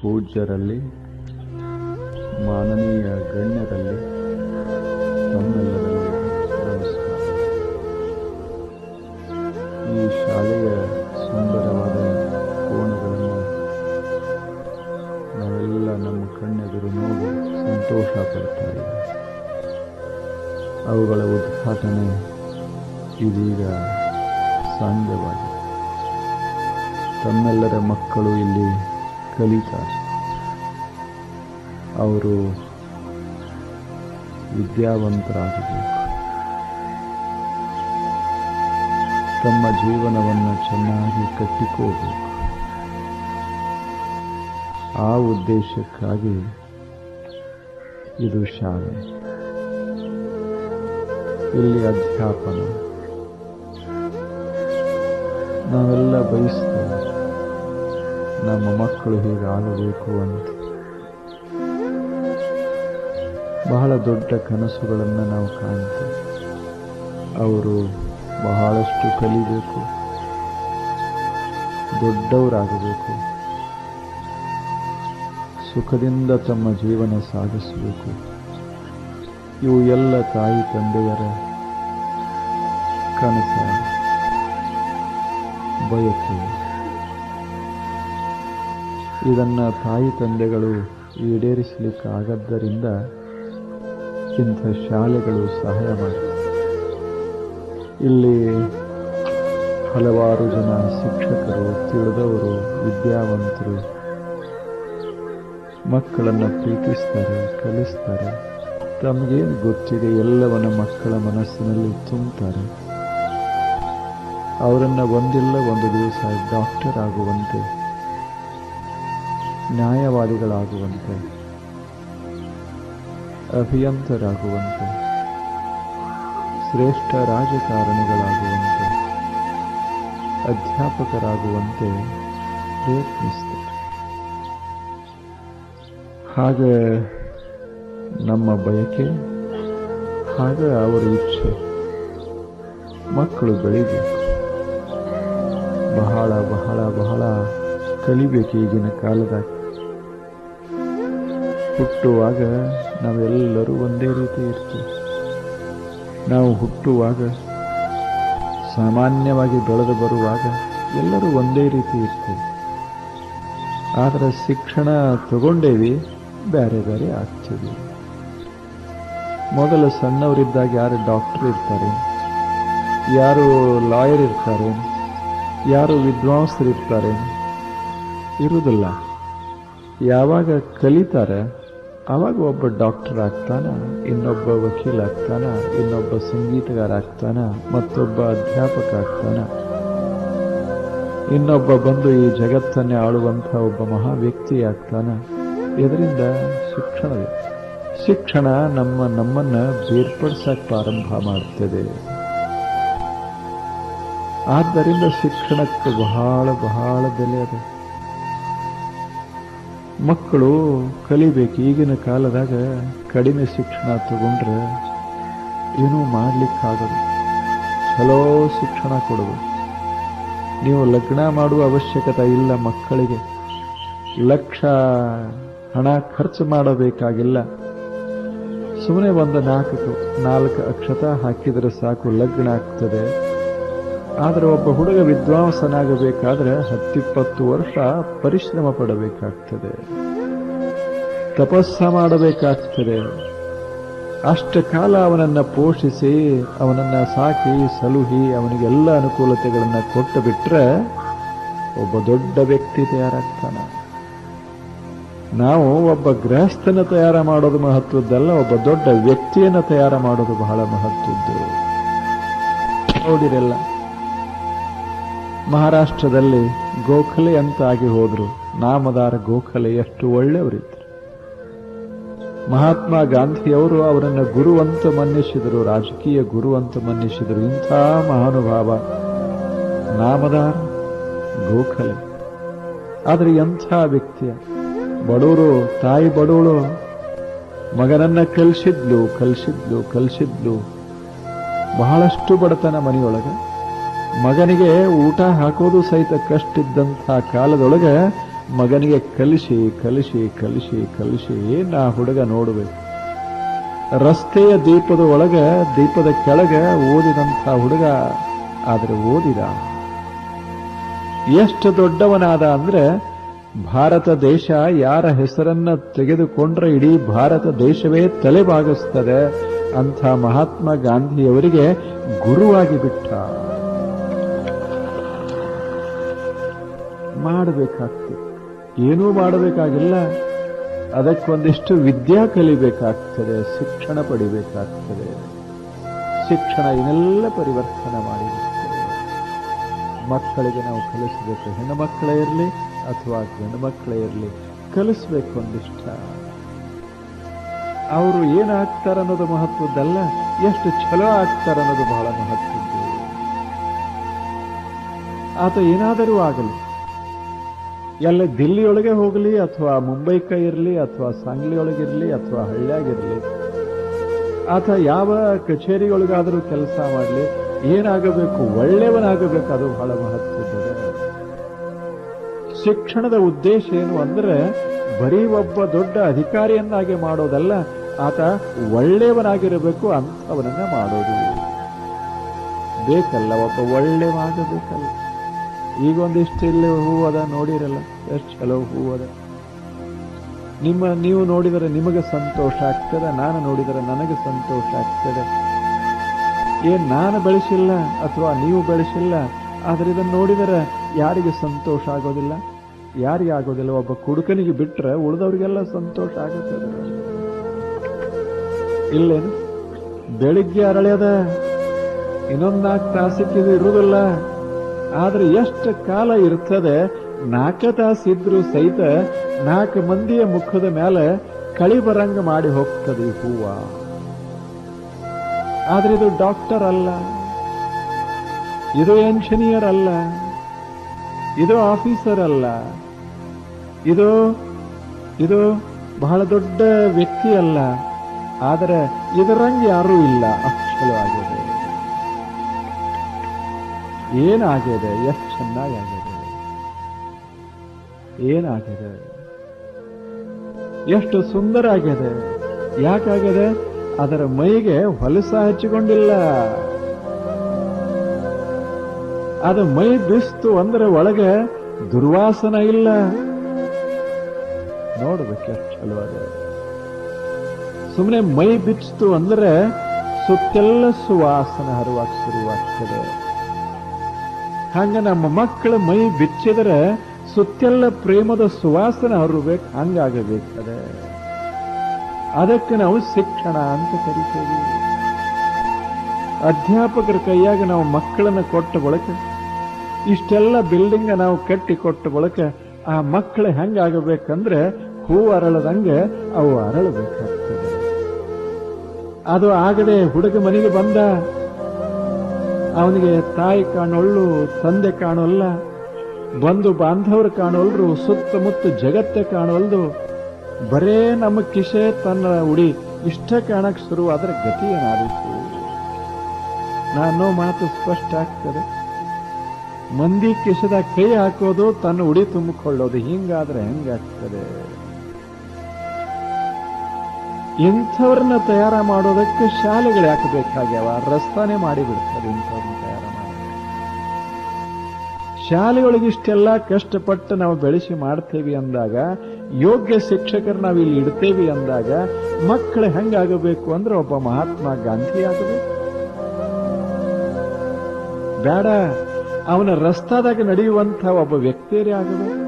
ಪೂಜ್ಯರಲ್ಲಿ, ಮಾನನೀಯ ಗಣ್ಯರಲ್ಲಿ, ತಮ್ಮೆಲ್ಲರಲ್ಲಿ ನಮಸ್ಕಾರ. ಈ ಶಾಲೆಯ ಸುಂದರವಾದ ಕೋಣಗಳನ್ನು ನಾವೆಲ್ಲ ನಮ್ಮ ಕಣ್ಣೆದುರು ನೋಡಿ ಸಂತೋಷ ಪಡ್ತಾ ಇದ್ದೇವೆ. ಅವುಗಳ ಉದ್ಘಾಟನೆ ಇದೀಗ ಸಾಂಧ್ಯವಾಗಿದೆ. ತಮ್ಮೆಲ್ಲರ ಮಕ್ಕಳು ಇಲ್ಲಿ ಕಲಿತಾರೆ. ಅವರು ವಿದ್ಯಾವಂತರಾಗಬೇಕು. ತಮ್ಮ ಜೀವನವನ್ನು ಚೆನ್ನಾಗಿ ಕಟ್ಟಿಕೋಬೇಕು. ಆ ಉದ್ದೇಶಕ್ಕಾಗಿ ಇದು ಶಾಲೆ. ಇಲ್ಲಿ ಅಧ್ಯಾಪನ. ನಾವೆಲ್ಲ ಬಯಸ್ತೇವೆ ನಮ್ಮ ಮಕ್ಕಳು ಹೀಗಾಗಬೇಕು ಅಂತ. ಬಹಳ ದೊಡ್ಡ ಕನಸುಗಳನ್ನು ನಾವು ಕಾಣ್ತೇವೆ. ಅವರು ಬಹಳಷ್ಟು ಕಲಿಬೇಕು, ದೊಡ್ಡವರಾಗಬೇಕು, ಸುಖದಿಂದ ತಮ್ಮ ಜೀವನ ಸಾಗಿಸಬೇಕು. ಇವು ಎಲ್ಲ ತಾಯಿ ತಂದೆಯರ ಕನಸ, ಬಯಕೆ. ಇದನ್ನು ತಾಯಿ ತಂದೆಗಳು ಈಡೇರಿಸಲಿಕ್ಕಾಗದ್ದರಿಂದ ಇಂಥ ಶಾಲೆಗಳು ಸಹಾಯ ಮಾಡುತ್ತವೆ. ಇಲ್ಲಿ ಹಲವಾರು ಜನ ಶಿಕ್ಷಕರು, ತಿಳಿದವರು, ವಿದ್ಯಾವಂತರು ಮಕ್ಕಳನ್ನು ಪ್ರೀತಿಸ್ತಾರೆ, ಕಲಿಸ್ತಾರೆ. ತಮಗೇನು ಗೊತ್ತಿದೆ ಎಲ್ಲವನ್ನ ಮಕ್ಕಳ ಮನಸ್ಸಿನಲ್ಲಿ ತುಂಬುತ್ತಾರೆ. ಅವರನ್ನು ಒಂದಿಲ್ಲ ಒಂದು ದಿವಸ ಡಾಕ್ಟರ್ ಆಗುವಂತೆ, ನ್ಯಾಯವಾದಿಗಳಾಗುವಂತೆ, ಅಭಿಯಂತರಾಗುವಂತೆ, ಶ್ರೇಷ್ಠ ರಾಜಕಾರಣಿಗಳಾಗುವಂತೆ, ಅಧ್ಯಾಪಕರಾಗುವಂತೆ ಪ್ರಯತ್ನಿಸ್ತಾರೆ. ಹಾಗೆ ನಮ್ಮ ಬಯಕೆ, ಹಾಗೆ ಅವರ ಇಚ್ಛೆ. ಮಕ್ಕಳು ಬೆಳಿಬೇಕು, ಬಹಳ ಬಹಳ ಬಹಳ ಕಲಿಬೇಕು. ಈಗಿನ ಕಾಲದಾಗ ಹುಟ್ಟುವಾಗ ನಾವೆಲ್ಲರೂ ಒಂದೇ ರೀತಿ ಇರ್ತೀವಿ. ನಾವು ಹುಟ್ಟುವಾಗ, ಸಾಮಾನ್ಯವಾಗಿ ಬೆಳೆದು ಬರುವಾಗ ಎಲ್ಲರೂ ಒಂದೇ ರೀತಿ ಇರ್ತೀವಿ. ಆದರೆ ಶಿಕ್ಷಣ ತಗೊಂಡೇವಿ, ಬೇರೆ ಬೇರೆ ಆಗ್ತೀವಿ. ಮೊದಲು ಸಣ್ಣವರಿದ್ದಾಗ ಯಾರು ಡಾಕ್ಟರ್ ಇರ್ತಾರೆ, ಯಾರು ಲಾಯರ್ ಇರ್ತಾರೆ, ಯಾರು ವಿದ್ವಾಂಸರಿರ್ತಾರೆ, ಇರುವುದಿಲ್ಲ. ಯಾವಾಗ ಕಲಿತಾರೆ ಆವಾಗ ಒಬ್ಬ ಡಾಕ್ಟರ್ ಆಗ್ತಾನ, ಇನ್ನೊಬ್ಬ ವಕೀಲ ಆಗ್ತಾನ, ಇನ್ನೊಬ್ಬ ಸಂಗೀತಗಾರ ಆಗ್ತಾನ, ಮತ್ತೊಬ್ಬ ಅಧ್ಯಾಪಕ ಆಗ್ತಾನ, ಇನ್ನೊಬ್ಬ ಬಂದು ಈ ಜಗತ್ತನ್ನೇ ಆಳುವಂಥ ಒಬ್ಬ ಮಹಾ ವ್ಯಕ್ತಿ ಆಗ್ತಾನ. ಇದರಿಂದ ಶಿಕ್ಷಣ ನಮ್ಮನ್ನ ಬೇರ್ಪಡಿಸಕ್ಕೆ ಪ್ರಾರಂಭ ಮಾಡ್ತದೆ. ಆದ್ದರಿಂದ ಶಿಕ್ಷಣಕ್ಕೆ ಬಹಳ ಬಹಳ ಬೆಲೆ ಅದ. ಮಕ್ಕಳು ಕಲಿಬೇಕು. ಈಗಿನ ಕಾಲದಾಗ ಕಡಿಮೆ ಶಿಕ್ಷಣ ತಗೊಂಡ್ರೆ ಏನೂ ಮಾಡ್ಲಿಕ್ಕಾಗದು. ಚಲೋ ಶಿಕ್ಷಣ ಕೊಡಬೇಕು. ನೀವು ಲಗ್ನ ಮಾಡುವ ಅವಶ್ಯಕತೆ ಇಲ್ಲ. ಮಕ್ಕಳಿಗೆ ಲಕ್ಷ ಹಣ ಖರ್ಚು ಮಾಡಬೇಕಾಗಿಲ್ಲ. ಸುಮ್ಮನೆ ಒಂದು ನಾಲ್ಕು ಅಕ್ಷತ ಹಾಕಿದರೆ ಸಾಕು, ಲಗ್ನ ಆಗ್ತದೆ. ಆದರೆ ಒಬ್ಬ ಹುಡುಗ ವಿದ್ವಾಂಸನಾಗಬೇಕಾದ್ರೆ 10-20 ವರ್ಷ ಪರಿಶ್ರಮ ಪಡಬೇಕಾಗ್ತದೆ, ತಪಸ್ಸ ಮಾಡಬೇಕಾಗ್ತದೆ. ಅಷ್ಟ ಕಾಲ ಅವನನ್ನು ಪೋಷಿಸಿ, ಅವನನ್ನು ಸಾಕಿ ಸಲುಹಿ, ಅವನಿಗೆಲ್ಲ ಅನುಕೂಲತೆಗಳನ್ನು ಕೊಟ್ಟು ಬಿಟ್ರೆ ಒಬ್ಬ ದೊಡ್ಡ ವ್ಯಕ್ತಿ ತಯಾರಾಗ್ತಾನೆ. ನಾವು ಒಬ್ಬ ಗೃಹಸ್ಥನ ತಯಾರ ಮಾಡೋದು ಮಹತ್ವದ್ದಲ್ಲ, ಒಬ್ಬ ದೊಡ್ಡ ವ್ಯಕ್ತಿಯನ್ನು ತಯಾರ ಮಾಡೋದು ಬಹಳ ಮಹತ್ವದ್ದು. ನೋಡಿರಲ್ಲ, ಮಹಾರಾಷ್ಟ್ರದಲ್ಲಿ ಗೋಖಲೆ ಅಂತ ಆಗಿ ಹೋದ್ರು. ನಾಮದಾರ ಗೋಖಲೆ ಎಷ್ಟು ಒಳ್ಳೆಯವರಿದ್ರು. ಮಹಾತ್ಮ ಗಾಂಧಿಯವರು ಅವರನ್ನು ಗುರು ಅಂತ ಮನ್ನಿಸಿದರು, ರಾಜಕೀಯ ಗುರು ಅಂತ ಮನ್ನಿಸಿದರು. ಇಂಥ ಮಹಾನುಭಾವ ನಾಮದಾರ ಗೋಖಲೆ. ಆದರೆ ಎಂಥ ವ್ಯಕ್ತಿಯ, ಬಡವರು, ತಾಯಿ ಬಡವಳು, ಮಗನನ್ನ ಕಲಿಸಿದ್ಲು. ಬಹಳಷ್ಟು ಬಡತನ ಮನೆಯೊಳಗೆ. ಮಗನಿಗೆ ಊಟ ಹಾಕೋದು ಸಹಿತ ಕಷ್ಟ ಇದ್ದಂಥ ಕಾಲದೊಳಗೆ ಮಗನಿಗೆ ಕಲಿಸಿ ಕಲಿಸಿ ಕಲಿಸಿ ಕಲಿಸಿ ನಾ ಹುಡುಗ ನೋಡಬೇಕು. ರಸ್ತೆಯ ದೀಪದ ಒಳಗೆ ದೀಪದ ಕೆಳಗೆ ಓದಿದಂಥ ಹುಡುಗ ಆದರೆ ಓದಿದ. ಎಷ್ಟು ದೊಡ್ಡವನಾದ ಅಂದ್ರೆ ಭಾರತ ದೇಶ ಯಾರ ಹೆಸರನ್ನ ತೆಗೆದುಕೊಂಡ್ರೆ ಇಡೀ ಭಾರತ ದೇಶವೇ ತಲೆಬಾಗಿಸ್ತದೆ ಅಂಥ ಮಹಾತ್ಮ ಗಾಂಧಿಯವರಿಗೆ ಗುರುವಾಗಿ ಬಿಟ್ಟ. ಮಾಡಬೇಕಾಗ್ತದೆ, ಏನೂ ಮಾಡಬೇಕಾಗಿಲ್ಲ, ಅದಕ್ಕೊಂದಿಷ್ಟು ವಿದ್ಯಾ ಕಲಿಬೇಕಾಗ್ತದೆ, ಶಿಕ್ಷಣ ಪಡಿಬೇಕಾಗ್ತದೆ. ಶಿಕ್ಷಣ ಇದನ್ನೆಲ್ಲ ಪರಿವರ್ತನೆ ಮಾಡಿಬಿಡ್ತದೆ. ಮಕ್ಕಳಿಗೆ ನಾವು ಕಲಿಸಬೇಕು, ಹೆಣ್ಣು ಮಕ್ಕಳೇ ಇರಲಿ ಅಥವಾ ಗಂಡು ಮಕ್ಕಳೇ ಇರಲಿ, ಕಲಿಸ್ಬೇಕು ಒಂದಿಷ್ಟ. ಅವರು ಏನಾಗ್ತಾರೆ ಅನ್ನೋದು ಮಹತ್ವದ್ದಲ್ಲ, ಎಷ್ಟು ಛಲೋ ಆಗ್ತಾರೆ ಅನ್ನೋದು ಬಹಳ ಮಹತ್ವದ್ದು. ಆತ ಏನಾದರೂ ಆಗಲಿ, ಎಲ್ಲ ದಿಲ್ಲಿಯೊಳಗೆ ಹೋಗಲಿ ಅಥವಾ ಮುಂಬೈಕ ಇರಲಿ ಅಥವಾ ಸಾಂಗ್ಲಿಯೊಳಗಿರಲಿ ಅಥವಾ ಹಳ್ಳಿಯಾಗಿರಲಿ, ಆತ ಯಾವ ಕಚೇರಿಯೊಳಗಾದರೂ ಕೆಲಸ ಮಾಡಲಿ, ಏನಾಗಬೇಕು, ಒಳ್ಳೆಯವನಾಗಬೇಕು, ಅದು ಬಹಳ ಮಹತ್ವದ. ಶಿಕ್ಷಣದ ಉದ್ದೇಶ ಏನು ಅಂದ್ರೆ ಬರೀ ಒಬ್ಬ ದೊಡ್ಡ ಅಧಿಕಾರಿಯನ್ನಾಗಿ ಮಾಡೋದಲ್ಲ, ಆತ ಒಳ್ಳೆಯವನಾಗಿರಬೇಕು, ಅಂಥವನನ್ನ ಮಾಡೋದು ಬೇಕಲ್ಲ, ಒಬ್ಬ ಒಳ್ಳೆಯವಾಗಬೇಕಲ್ಲ. ಈಗ ಒಂದಿಷ್ಟು ಇಲ್ಲಿ ಹೂ ಅದ ನೋಡಿರಲ್ಲ, ಎಷ್ಟು ಚಲೋ ಹೂ ಅದ. ನೀವು ನೋಡಿದರೆ ನಿಮಗೆ ಸಂತೋಷ ಆಗ್ತದೆ, ನಾನು ನೋಡಿದರೆ ನನಗೆ ಸಂತೋಷ ಆಗ್ತದೆ. ನಾನು ಬೆಳೆಸಿಲ್ಲ ಅಥವಾ ನೀವು ಬೆಳೆಸಿಲ್ಲ, ಆದ್ರೆ ಇದನ್ನು ನೋಡಿದರೆ ಯಾರಿಗೆ ಸಂತೋಷ ಆಗೋದಿಲ್ಲ? ಯಾರಿಗೆ ಆಗೋದಿಲ್ಲ? ಒಬ್ಬ ಕುಡುಕನಿಗೆ ಬಿಟ್ರೆ ಉಳಿದವರಿಗೆಲ್ಲ ಸಂತೋಷ ಆಗುತ್ತದೆ. ಇಲ್ಲೇನು ಬೆಳಿಗ್ಗೆ ಅರಳ್ಯದ ಇನ್ನೊಂದು 4 ತಾಸಿಕ್ಕಿದು ಇರುವುದಿಲ್ಲ, ಆದ್ರೆ ಎಷ್ಟು ಕಾಲ ಇರ್ತದೆ? 4 ತಾಸಿದ್ರು ಸಹಿತ 4 ಮಂದಿಯ ಮುಖದ ಮೇಲೆ ಕಳಿ ಬರಂಗ ಮಾಡಿ ಹೋಗ್ತದೆ ಈ ಹೂವ. ಆದ್ರೆ ಇದು ಡಾಕ್ಟರ್ ಅಲ್ಲ, ಇದು ಎಂಜಿನಿಯರ್ ಅಲ್ಲ, ಇದು ಆಫೀಸರ್ ಅಲ್ಲ, ಇದು ಬಹಳ ದೊಡ್ಡ ವ್ಯಕ್ತಿ ಅಲ್ಲ, ಆದರೆ ಇದರಂಗೆ ಯಾರೂ ಇಲ್ಲ. ಅಕ್ಷರವಾಗಿದೆ, ಏನಾಗಿದೆ? ಎಷ್ಟು ಚೆನ್ನಾಗಿದೆ, ಏನಾಗಿದೆ, ಎಷ್ಟು ಸುಂದರ ಆಗಿದೆ. ಯಾಕಾಗಿದೆ? ಅದರ ಮೈಗೆ ಹೊಲಸ ಹಚ್ಚಿಕೊಂಡಿಲ್ಲ. ಅದು ಮೈ ಬಿಸ್ತು ಅಂದ್ರೆ ಒಳಗೆ ದುರ್ವಾಸನ ಇಲ್ಲ. ನೋಡ್ಬೇಕು ಎಷ್ಟು ಚಲೋ ಅದ. ಸುಮ್ಮನೆ ಮೈ ಬಿಚ್ತು ಅಂದ್ರೆ ಸುತ್ತೆಲ್ಲ ಸುವಾಸನ ಹರಿವಾಕ್ ಶುರುವಾಗ್ತದೆ. ಹಂಗ ನಮ್ಮ ಮಕ್ಕಳ ಮೈ ಬಿಚ್ಚಿದ್ರೆ ಸುತ್ತೆಲ್ಲ ಪ್ರೇಮದ ಸುವಾಸನ ಹರಬೇಕು, ಹಂಗಾಗಬೇಕದೆ. ಅದಕ್ಕೆ ನಾವು ಶಿಕ್ಷಣ ಅಂತ ಕರಿತೇವೆ. ಅಧ್ಯಾಪಕರ ಕೈಯಾಗ ನಾವು ಮಕ್ಕಳನ್ನ ಕೊಟ್ಟ ಬಳಕ, ಇಷ್ಟೆಲ್ಲ ಬಿಲ್ಡಿಂಗ್ ನಾವು ಕಟ್ಟಿ ಕೊಟ್ಟ ಬಳಕ ಆ ಮಕ್ಕಳು ಹೆಂಗಾಗಬೇಕಂದ್ರೆ ಹೂ ಅರಳದಂಗೆ ಅವು ಅರಳಬೇಕಾಗ್ತದೆ. ಅದು ಆಗದೆ ಹುಡುಗ ಮನೆಗೆ ಬಂದ, ಅವನಿಗೆ ತಾಯಿ ಕಾಣೋಳ್ಳು, ತಂದೆ ಕಾಣೋಲ್ಲ, ಬಂಧು ಬಾಂಧವರು ಕಾಣೋಲ್ರು, ಸುತ್ತಮುತ್ತ ಜಗತ್ತೇ ಕಾಣೋಲ್ದು, ಬರೇ ನಮ್ಮ ಕಿಶೆ ತನ್ನ ಉಡಿ ಇಷ್ಟ ಕಾಣಕ್ ಶುರುವಾದ್ರೆ ಗತಿ ಏನಾದೀತು? ನಾನು ಮಾತು ಸ್ಪಷ್ಟ ಆಗ್ತದೆ. ಮಂದಿ ಕಿಶದ ಕೈ ಹಾಕೋದು, ತನ್ನ ಉಡಿ ತುಂಬಿಕೊಳ್ಳೋದು, ಹಿಂಗಾದ್ರೆ ಹೆಂಗಾಗ್ತದೆ? ಇಂಥವ್ರನ್ನ ತಯಾರ ಮಾಡೋದಕ್ಕೆ ಶಾಲೆಗಳು ಯಾಕೆ ಬೇಕಾಗ್ಯಾವ? ರಸ್ತಾನೆ ಮಾಡಿಬಿಡ್ತಾರೆ ಇಂಥವ್ರನ್ನ ತಯಾರ ಮಾಡಿ. ಶಾಲೆಯೊಳಗಿಷ್ಟೆಲ್ಲ ಕಷ್ಟಪಟ್ಟು ನಾವು ಬೆಳೆಸಿ ಮಾಡ್ತೇವಿ ಅಂದಾಗ, ಯೋಗ್ಯ ಶಿಕ್ಷಕರು ನಾವು ಇಲ್ಲಿ ಇಡ್ತೇವಿ ಅಂದಾಗ, ಮಕ್ಕಳು ಹೆಂಗಾಗಬೇಕು ಅಂದ್ರೆ ಒಬ್ಬ ಮಹಾತ್ಮ ಗಾಂಧಿ ಆಗಬೇಕು. ಬೇಡ, ಅವನ ರಸ್ತಾದಾಗ ನಡೆಯುವಂಥ ಒಬ್ಬ ವ್ಯಕ್ತಿಯರೇ ಆಗಬೇಕು,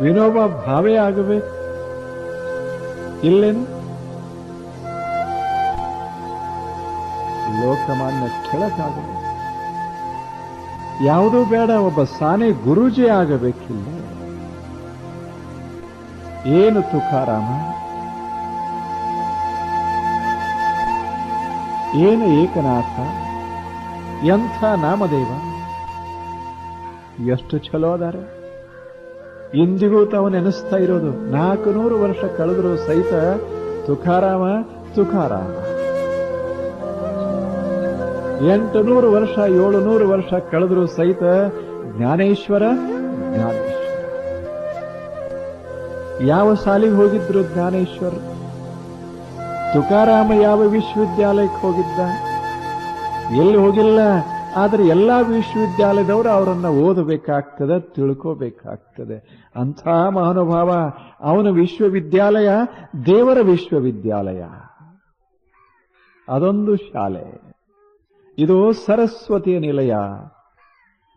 ವಿನೋಬಾ ಭಾವೆ ಆಗಬೇಕು. ಇಲ್ಲೇನು ಲೋಕಮಾನ್ಯ ಕೆಳಕಾಗಬೇಕು. ಯಾವುದೂ ಬೇಡ, ಒಬ್ಬ ಸಾನೆ ಗುರೂಜಿ ಆಗಬೇಕಿಲ್ಲ. ಏನು ತುಕಾರಾಮ, ಏನು ಏಕನಾಥ, ಎಂಥ ನಾಮದೇವ, ಎಷ್ಟು ಚಲೋ ಅದಾರೆ. ಇಂದಿಗೂ ತಾವು ನೆನೆಸ್ತಾ ಇರೋದು, 400 ವರ್ಷ ಕಳೆದರೂ ಸಹಿತ ತುಕಾರಾಮ ತುಕಾರಾಮ. 800 ವರ್ಷ 700 ವರ್ಷ ಕಳೆದರೂ ಸಹಿತ ಜ್ಞಾನೇಶ್ವರ ಜ್ಞಾನೇಶ್ವರ. ಯಾವ ಶಾಲೆಗೆ ಹೋಗಿದ್ರು ಜ್ಞಾನೇಶ್ವರ್? ತುಕಾರಾಮ ಯಾವ ವಿಶ್ವವಿದ್ಯಾಲಯಕ್ಕೆ ಹೋಗಿದ್ದ? ಎಲ್ಲಿ ಹೋಗಿಲ್ಲ. ಆದರೆ ಎಲ್ಲಾ ವಿಶ್ವವಿದ್ಯಾಲಯದವರು ಅವರನ್ನ ಓದಬೇಕಾಗ್ತದೆ, ತಿಳ್ಕೋಬೇಕಾಗ್ತದೆ. ಅಂಥ ಮಹಾನುಭಾವ. ಅವನ ವಿಶ್ವವಿದ್ಯಾಲಯ ದೇವರ ವಿಶ್ವವಿದ್ಯಾಲಯ. ಅದೊಂದು ಶಾಲೆ. ಇದು ಸರಸ್ವತಿಯ ನಿಲಯ.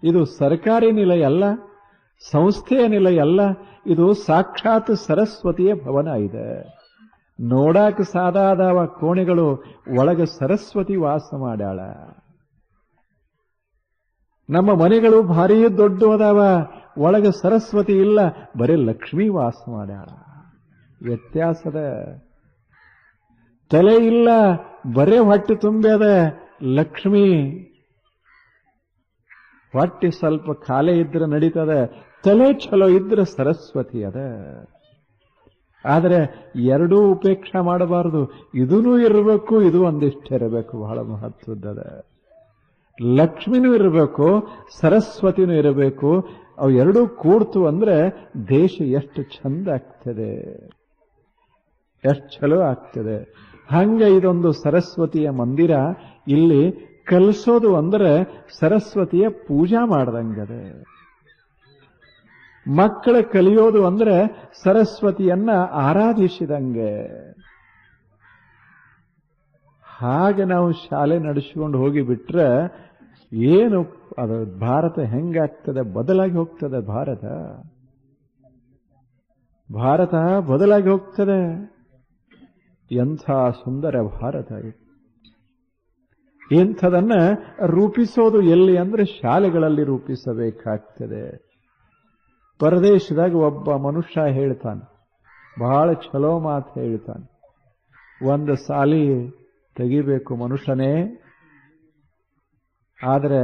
ಇದು ಸರ್ಕಾರಿ ನಿಲಯ ಅಲ್ಲ, ಸಂಸ್ಥೆಯ ನಿಲಯ ಅಲ್ಲ. ಇದು ಸಾಕ್ಷಾತ್ ಸರಸ್ವತಿಯ ಭವನ ಇದೆ. ನೋಡಾಕ ಸಾದಾದವ ಕೋಣೆಗಳು, ಒಳಗ ಸರಸ್ವತಿ ವಾಸ ಮಾಡ್ಯಾಳ. ನಮ್ಮ ಮನೆಗಳು ಭಾರೀ ದೊಡ್ಡ ಅದಾವ, ಒಳಗ ಸರಸ್ವತಿ ಇಲ್ಲ, ಬರೀ ಲಕ್ಷ್ಮೀ ವಾಸ ಮಾಡ್ಯಾಳ. ವ್ಯತ್ಯಾಸದ. ತಲೆ ಇಲ್ಲ, ಬರೇ ಹೊಟ್ಟೆ ತುಂಬ್ಯದ ಲಕ್ಷ್ಮೀ. ಹೊಟ್ಟೆ ಸ್ವಲ್ಪ ಖಾಲಿ ಇದ್ರೆ ನಡೀತದ, ತಲೆ ಚಲೋ ಇದ್ರೆ ಸರಸ್ವತಿ ಅದ. ಆದರೆ ಎರಡೂ ಉಪೇಕ್ಷೆ ಮಾಡಬಾರದು. ಇದೂ ಇರಬೇಕು, ಇದು ಒಂದಿಷ್ಟಿರಬೇಕು. ಬಹಳ ಮಹತ್ವದ. ಲಕ್ಷ್ಮಿನೂ ಇರಬೇಕು, ಸರಸ್ವತಿನೂ ಇರಬೇಕು. ಅವು ಎರಡೂ ಕೂಡ್ತು ಅಂದ್ರೆ ದೇಶ ಎಷ್ಟು ಚಂದ ಆಗ್ತದೆ, ಎಷ್ಟು ಚಲೋ ಆಗ್ತದೆ. ಹಂಗ ಇದೊಂದು ಸರಸ್ವತಿಯ ಮಂದಿರ. ಇಲ್ಲಿ ಕಲಿಸೋದು ಅಂದ್ರೆ ಸರಸ್ವತಿಯ ಪೂಜಾ ಮಾಡ್ದಂಗದೆ. ಮಕ್ಕಳ ಕಲಿಯೋದು ಅಂದ್ರೆ ಸರಸ್ವತಿಯನ್ನ ಆರಾಧಿಸಿದಂಗೆ. ಹಾಗೆ ನಾವು ಶಾಲೆ ನಡೆಸಿಕೊಂಡು ಹೋಗಿಬಿಟ್ರೆ ಏನು ಅದು ಭಾರತ ಹೆಂಗಾಗ್ತದೆ? ಬದಲಾಗಿ ಹೋಗ್ತದೆ ಭಾರತ. ಭಾರತ ಬದಲಾಗಿ ಹೋಗ್ತದೆ. ಎಂಥ ಸುಂದರ ಭಾರತ ಇದು. ಇಂಥದನ್ನ ರೂಪಿಸೋದು ಎಲ್ಲಿ ಅಂದ್ರೆ ಶಾಲೆಗಳಲ್ಲಿ ರೂಪಿಸಬೇಕಾಗ್ತದೆ. ಪರದೇಶದಾಗ ಒಬ್ಬ ಮನುಷ್ಯ ಹೇಳ್ತಾನೆ, ಬಹಳ ಚಲೋ ಮಾತು ಹೇಳ್ತಾನೆ. ಒಂದು ಸಾಲಿ ತೆಗಿಬೇಕು ಮನುಷ್ಯನೇ, ಆದ್ರೆ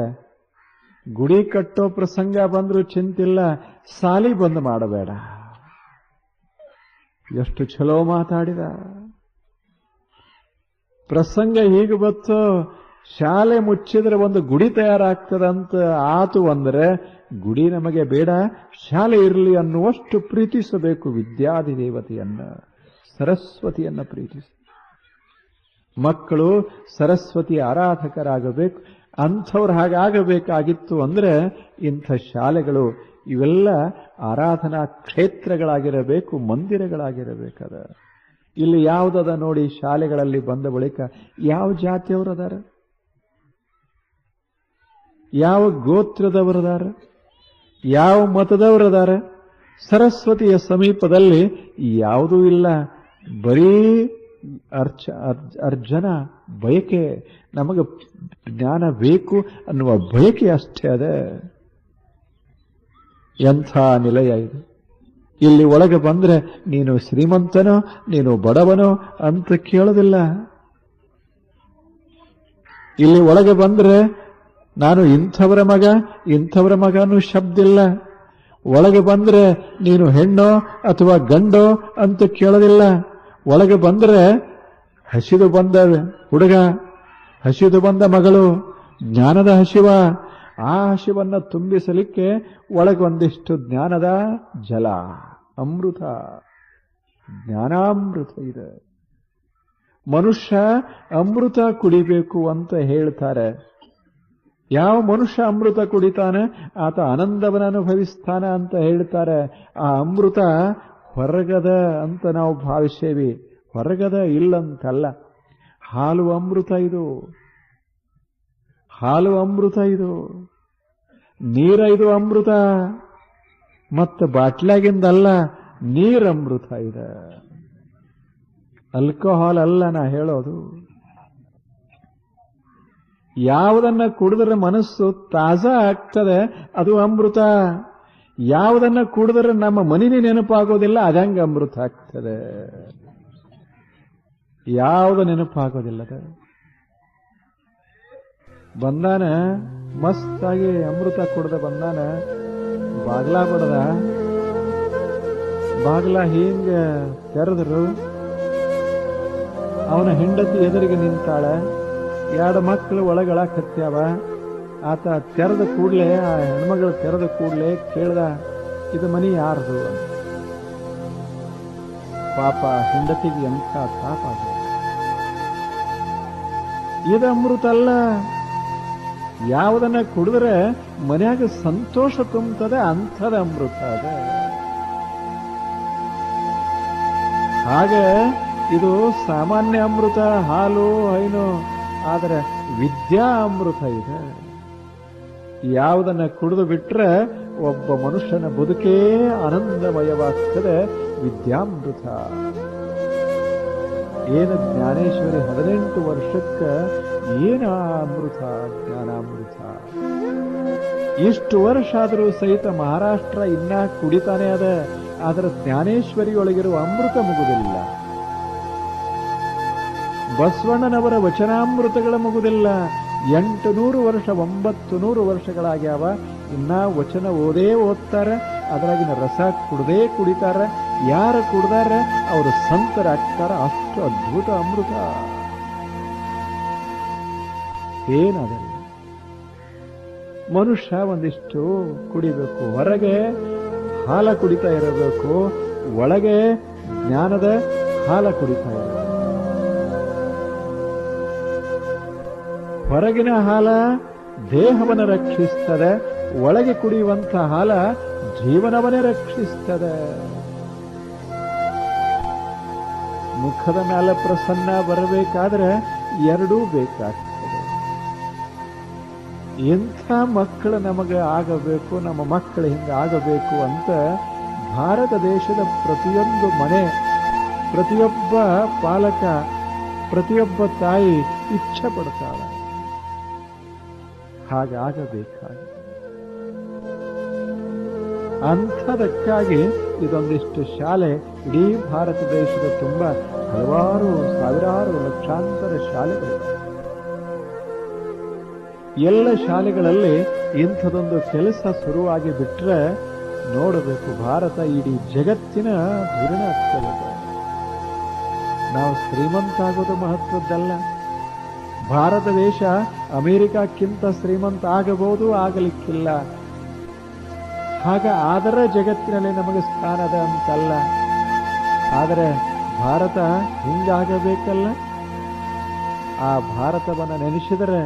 ಗುಡಿ ಕಟ್ಟೋ ಪ್ರಸಂಗ ಬಂದ್ರೂ ಚಿಂತಿಲ್ಲ, ಸಾಲಿ ಬಂದ್ ಮಾಡಬೇಡ. ಎಷ್ಟು ಚಲೋ ಮಾತಾಡಿದ. ಪ್ರಸಂಗ ಹೀಗೆ ಬತ್ತು, ಶಾಲೆ ಮುಚ್ಚಿದ್ರೆ ಒಂದು ಗುಡಿ ತಯಾರಾಗ್ತದಂತ ಆತು ಅಂದ್ರೆ ಗುಡಿ ನಮಗೆ ಬೇಡ, ಶಾಲೆ ಇರಲಿ ಅನ್ನುವಷ್ಟು ಪ್ರೀತಿಸಬೇಕು ವಿದ್ಯಾಧಿ ದೇವತೆಯನ್ನ, ಸರಸ್ವತಿಯನ್ನ ಪ್ರೀತಿಸಿ. ಮಕ್ಕಳು ಸರಸ್ವತಿ ಆರಾಧಕರಾಗಬೇಕು. ಅಂಥವ್ರು ಹಾಗಾಗಬೇಕಾಗಿತ್ತು ಅಂದ್ರೆ ಇಂಥ ಶಾಲೆಗಳು ಇವೆಲ್ಲ ಆರಾಧನಾ ಕ್ಷೇತ್ರಗಳಾಗಿರಬೇಕು, ಮಂದಿರಗಳಾಗಿರಬೇಕದ. ಇಲ್ಲಿ ಯಾವುದದ ನೋಡಿ, ಶಾಲೆಗಳಲ್ಲಿ ಬಂದ ಬಳಿಕ ಯಾವ ಜಾತಿಯವರದಾರ, ಯಾವ ಗೋತ್ರದವರದಾರ, ಯಾವ ಮತದವರದಾರ? ಸರಸ್ವತಿಯ ಸಮೀಪದಲ್ಲಿ ಯಾವುದೂ ಇಲ್ಲ. ಬರೀ ಅರ್ಜನ ಬಯಕೆ, ನಮಗೆ ಜ್ಞಾನ ಬೇಕು ಅನ್ನುವ ಬಯಕೆ ಅಷ್ಟೇ ಅದ. ಎಂಥ ನಿಲಯ ಇದು. ಇಲ್ಲಿ ಒಳಗೆ ಬಂದ್ರೆ ನೀನು ಶ್ರೀಮಂತನೋ ನೀನು ಬಡವನೋ ಅಂತ ಕೇಳೋದಿಲ್ಲ. ಇಲ್ಲಿ ಒಳಗೆ ಬಂದ್ರೆ ನಾನು ಇಂಥವರ ಮಗ ಅನ್ನೋ ಶಬ್ದ ಇಲ್ಲ. ಒಳಗೆ ಬಂದ್ರೆ ನೀನು ಹೆಣ್ಣೋ ಅಥವಾ ಗಂಡೋ ಅಂತ ಕೇಳೋದಿಲ್ಲ. ಒಳಗೆ ಬಂದ್ರೆ ಹಸಿದು ಬಂದ ಹುಡುಗ, ಹಸಿದು ಬಂದ ಮಗಳು, ಜ್ಞಾನದ ಹಸಿವ, ಆ ಹಸಿವನ್ನ ತುಂಬಿಸಲಿಕ್ಕೆ ಒಳಗೊಂದಿಷ್ಟು ಜ್ಞಾನದ ಜಲ, ಅಮೃತ, ಜ್ಞಾನಾಮೃತ ಇದೆ. ಮನುಷ್ಯ ಅಮೃತ ಕುಡಿಬೇಕು ಅಂತ ಹೇಳ್ತಾರೆ. ಯಾವ ಮನುಷ್ಯ ಅಮೃತ ಕುಡಿತಾನೆ ಆತ ಆನಂದವನ್ನ ಅನುಭವಿಸ್ತಾನ ಅಂತ ಹೇಳ್ತಾರೆ. ಆ ಅಮೃತ ಹೊರಗದ ಅಂತ ನಾವು ಭಾವಿಸೇವಿ, ಹೊರಗದ ಇಲ್ಲಂತಲ್ಲ. ಹಾಲು ಅಮೃತ ಇದು, ಹಾಲು ಅಮೃತ ಇದು, ನೀರ ಇದು ಅಮೃತ. ಮತ್ತು ಬಾಟ್ಲಾಗಿಂದಲ್ಲ, ನೀರಮೃತ ಇದೆ, ಆಲ್ಕೋಹಾಲ್ ಅಲ್ಲ ನಾ ಹೇಳೋದು. ಯಾವುದನ್ನ ಕುಡಿದ್ರೆ ಮನಸ್ಸು ತಾಜಾ ಆಗ್ತದೆ ಅದು ಅಮೃತ. ಯಾವುದನ್ನ ಕುಡಿದ್ರೆ ನಮ್ಮ ಮನಿನೇ ನೆನಪಾಗೋದಿಲ್ಲ ಅದಂಗ ಅಮೃತ ಆಗ್ತದೆ. ಯಾವುದು ನೆನಪಾಗೋದಿಲ್ಲದ ಬಂದಾನ, ಮಸ್ತಾಗಿ ಅಮೃತ ಕುಡ್ದ ಬಂದಾನ, ಬಾಗ್ಲಾ ಬಡದ, ಬಾಗ್ಲ ಹಿಂಗ ತೆರೆದ್ರು. ಅವನ ಹೆಂಡತಿ ಎದುರಿಗೆ ನಿಂತಾಳ, ಎರಡು ಮಕ್ಕಳು ಒಳಗಳಾಕತ್ಯಾವ. ಆತ ತೆರೆದ ಕೂಡ್ಲೆ, ಆ ಹೆಣ್ಮಗಳು ತೆರೆದ ಕೂಡ್ಲೆ ಕೇಳ್ದ, ಇದು ಮನಿ ಯಾರ್ದು? ಪಾಪ ಹೆಂಡತಿಗೆ ಎಂಥ ತಾಪ ಅದು. ಇದು ಅಮೃತ ಅಲ್ಲ. ಯಾವುದನ್ನ ಕುಡಿದ್ರೆ ಮನ್ಯಾಗ ಸಂತೋಷ ತುಂಬುತ್ತದೆ ಅಂಥದ ಅಮೃತ ಅದ. ಹಾಗೆ ಇದು ಸಾಮಾನ್ಯ ಅಮೃತ, ಹಾಲು ಹೈನು, ಆದರೆ ವಿದ್ಯಾ ಅಮೃತ ಇದೆ. ಯಾವುದನ್ನ ಕುಡಿದು ಬಿಟ್ರೆ ಒಬ್ಬ ಮನುಷ್ಯನ ಬದುಕೇ ಆನಂದಮಯವಾಗ್ತದೆ, ವಿದ್ಯಾಮೃತ. ಏನು ಜ್ಞಾನೇಶ್ವರಿ 18 ವರ್ಷಕ್ಕ ಏನ ಅಮೃತ, ಜ್ಞಾನಾಮೃತ. ಇಷ್ಟು ವರ್ಷ ಆದರೂ ಸಹಿತ ಮಹಾರಾಷ್ಟ್ರ ಇನ್ನ ಕುಡಿತಾನೆ ಅದ, ಆದರೆ ಜ್ಞಾನೇಶ್ವರಿಯೊಳಗಿರುವ ಅಮೃತ ಮುಗುದಿಲ್ಲ. ಬಸವಣ್ಣನವರ ವಚನಾಮೃತಗಳ ಮುಗುದಿಲ್ಲ. 800 ವರ್ಷ 900 ವರ್ಷಗಳಾಗ್ಯಾವ, ಇನ್ನ ವಚನ ಓದ್ತಾರೆ, ಅದರಾಗಿನ ರಸ ಕುಡ್ದೇ ಕುಡಿತಾರೆ. ಯಾರು ಕುಡ್ದಾರೆ ಅವರು ಸಂತರಾಗ್ತಾರ. ಅಷ್ಟು ಅದ್ಭುತ ಅಮೃತ. ಏನದಲ್ಲ, ಮನುಷ್ಯ ಒಂದಿಷ್ಟು ಕುಡಿಬೇಕು. ಹೊರಗೆ ಹಾಲ ಕುಡಿತಾ ಇರಬೇಕು, ಒಳಗೆ ಜ್ಞಾನದ ಹಾಲ ಕುಡಿತಾ ಇರಬೇಕು. ಹೊರಗಿನ ಹಾಲ ದೇಹವನ್ನು ರಕ್ಷಿಸ್ತದೆ, ಒಳಗೆ ಕುಡಿಯುವಂಥ ಹಾಲ ಜೀವನವನ್ನೇ ರಕ್ಷಿಸ್ತದೆ. ಮುಖದ ಮೇಲೆ ಪ್ರಸನ್ನ ಬರಬೇಕಾದ್ರೆ ಎರಡೂ ಬೇಕಾಗ್ತದೆ. ಎಂಥ ಮಕ್ಕಳು ನಮಗೆ ಆಗಬೇಕು, ನಮ್ಮ ಮಕ್ಕಳು ಹಿಂಗೆ ಆಗಬೇಕು ಅಂತ ಭಾರತ ದೇಶದ ಪ್ರತಿಯೊಂದು ಮನೆ, ಪ್ರತಿಯೊಬ್ಬ ಪಾಲಕ, ಪ್ರತಿಯೊಬ್ಬ ತಾಯಿ ಇಚ್ಛೆ ಪಡ್ತಾಳೆ. ಹಾಗಾಗಬೇಕಾಗಿ ಅಂಥದಕ್ಕಾಗಿ ಇದೊಂದಿಷ್ಟು ಶಾಲೆ ಇಡೀ ಭಾರತ ದೇಶದ ತುಂಬ ಹಲವಾರು ಸಾವಿರಾರು ಲಕ್ಷಾಂತರ ಶಾಲೆಗಳಿವೆ. ಎಲ್ಲ ಶಾಲೆಗಳಲ್ಲಿ ಇಂಥದೊಂದು ಕೆಲಸ ಶುರುವಾಗಿ ಬಿಟ್ರೆ ನೋಡಬೇಕು, ಭಾರತ ಇಡೀ ಜಗತ್ತಿನ ಧುರೀಣ ಆಗ್ತದೆ. ನಾವು ಶ್ರೀಮಂತ ಆಗೋದು ಮಹತ್ವದ್ದಲ್ಲ. ಭಾರತ ದೇಶ ಅಮೆರಿಕಕ್ಕಿಂತ ಶ್ರೀಮಂತ ಆಗಬಹುದು, ಆಗಲಿಕ್ಕಿಲ್ಲ. ಹಾಗ ಆದರೆ ಜಗತ್ತಿನಲ್ಲಿ ನಮಗೆ ಸ್ಥಾನದ ಅಂತಲ್ಲ. ಆದರೆ ಭಾರತ ಹಿಂಗಾಗಬೇಕಲ್ಲ. ಆ ಭಾರತವನ್ನು ನೆನೆಸಿದರೆ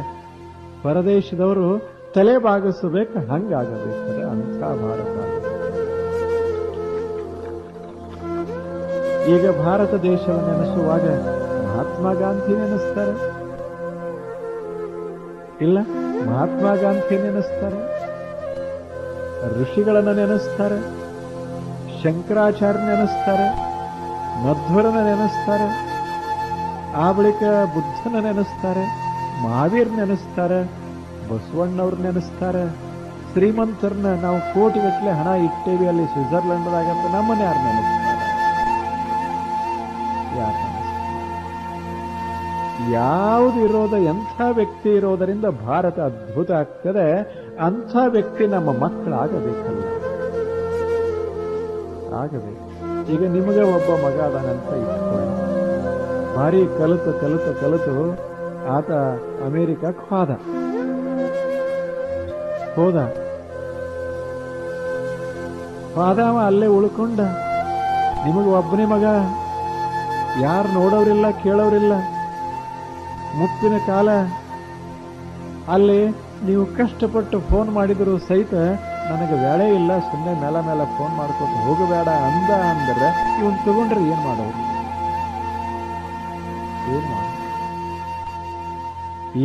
ಪರದೇಶದವರು ತಲೆ ಬಾಗಿಸಬೇಕು, ಹಂಗಾಗಬೇಕದ ಅಂಥ ಭಾರತ. ಈಗ ಭಾರತ ದೇಶವನ್ನು ನೆನೆಸುವಾಗ ಮಹಾತ್ಮ ಗಾಂಧಿ ನೆನೆಸ್ತಾರೆ, ಇಲ್ಲ ಮಹಾತ್ಮ ಗಾಂಧಿ ನೆನೆಸ್ತಾರೆ, ಋಷಿಗಳನ್ನು ನೆನೆಸ್ತಾರೆ, ಶಂಕರಾಚಾರ್ಯ ನೆನೆಸ್ತಾರೆ, ಮಧ್ವರನ ನೆನೆಸ್ತಾರೆ, ಆ ಬಳಿಕ ಬುದ್ಧನ ನೆನೆಸ್ತಾರೆ, ಮಹಾವೀರ್ ನೆನೆಸ್ತಾರೆ, ಬಸವಣ್ಣವ್ರು ನೆನೆಸ್ತಾರೆ. ಶ್ರೀಮಂತರನ್ನ ನಾವು ಕೋಟಿಗಟ್ಟಲೆ ಹಣ ಇಟ್ಟೇವಿ ಅಲ್ಲಿ ಸ್ವಿಟ್ಜರ್ಲೆಂಡ್ದಾಗಂತ ನಮ್ಮನ್ನ ಯಾರು ನೆನೆಸ್ತಾರೆ? ಯಾರು ನೆನೆಸ್ತಾರೆ? ಯಾವುದು ಇರೋದ, ಎಂಥ ವ್ಯಕ್ತಿ ಇರೋದರಿಂದ ಭಾರತ ಅದ್ಭುತ ಆಗ್ತದೆ. ಅಂಥ ವ್ಯಕ್ತಿ ನಮ್ಮ ಮಕ್ಕಳಾಗಬೇಕಲ್ಲ, ಆಗಬೇಕು. ಈಗ ನಿಮಗೆ ಒಬ್ಬ ಮಗ ಅದಾನಂತ ಇಟ್ಕೊಳ್ಳಿ, ಭಾರಿ ಕಲಿತು ಕಲಿತು ಕಲಿತು ಆತ ಅಮೆರಿಕಕ್ಕೆ ಹೋದ ಅವ ಅಲ್ಲೇ ಉಳ್ಕೊಂಡ. ನಿಮಗೆ ಒಬ್ಬನೇ ಮಗ, ಯಾರು ನೋಡೋರಿಲ್ಲ ಕೇಳೋರಿಲ್ಲ. ಮುಪ್ಪಿನ ಕಾಲ ಅಲ್ಲಿ ನೀವು ಕಷ್ಟಪಟ್ಟು ಫೋನ್ ಮಾಡಿದ್ರು ಸಹಿತ ನನಗೆ ವೇಳೆ ಇಲ್ಲ, ಸುಮ್ಮನೆ ಮೇಲೆ ಫೋನ್ ಮಾಡ್ಕೊತ ಹೋಗಬೇಡ ಅಂದ್ರೆ ಇವನ್ ತಗೊಂಡ್ರೆ ಏನ್ ಮಾಡೋರು? ಏನ್ ಮಾಡ?